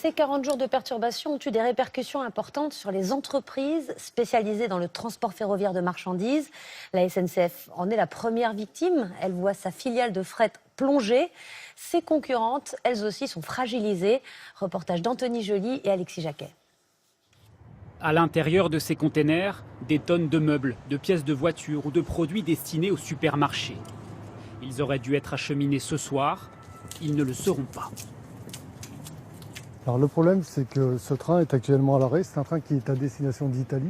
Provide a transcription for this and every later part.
Ces 40 jours de perturbation ont eu des répercussions importantes sur les entreprises spécialisées dans le transport ferroviaire de marchandises. La SNCF en est la première victime. Elle voit sa filiale de fret plonger. Ses concurrentes, elles aussi, sont fragilisées. Reportage d'Anthony Joly et Alexis Jacquet. À l'intérieur de ces containers, des tonnes de meubles, de pièces de voitures ou de produits destinés au supermarché. Ils auraient dû être acheminés ce soir. Ils ne le seront pas. Alors le problème, c'est que ce train est actuellement à l'arrêt. C'est un train qui est à destination d'Italie.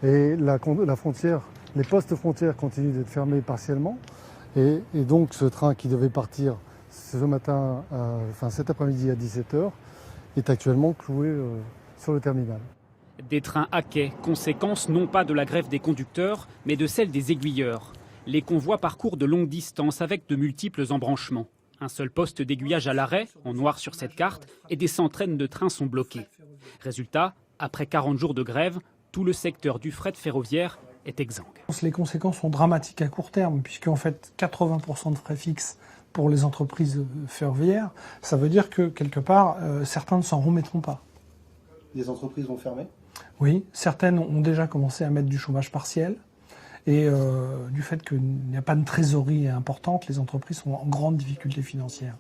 Et la frontière, les postes frontières continuent d'être fermés partiellement. Et donc ce train qui devait partir ce matin, cet après-midi à 17h, est actuellement cloué sur le terminal. Des trains à quai, conséquence non pas de la grève des conducteurs, mais de celle des aiguilleurs. Les convois parcourent de longues distances avec de multiples embranchements. Un seul poste d'aiguillage à l'arrêt, en noir sur cette carte, et des centaines de trains sont bloqués. Résultat, après 40 jours de grève, tout le secteur du fret ferroviaire est exsangue. Les conséquences sont dramatiques à court terme, puisqu'en fait 80% de frais fixes pour les entreprises ferroviaires, ça veut dire que quelque part, certains ne s'en remettront pas. Les entreprises vont fermer ? Oui, certaines ont déjà commencé à mettre du chômage partiel. Et du fait qu'il n'y a pas de trésorerie importante, les entreprises sont en grande difficulté financière.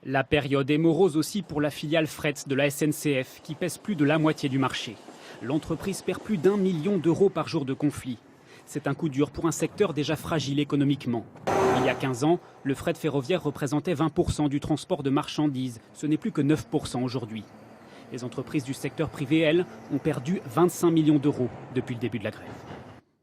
La période est morose aussi pour la filiale fret de la SNCF, qui pèse plus de la moitié du marché. L'entreprise perd plus d'1 million d'euros par jour de conflit. C'est un coup dur pour un secteur déjà fragile économiquement. Il y a 15 ans, le fret ferroviaire représentait 20% du transport de marchandises. Ce n'est plus que 9% aujourd'hui. Les entreprises du secteur privé, elles, ont perdu 25 millions d'euros depuis le début de la grève.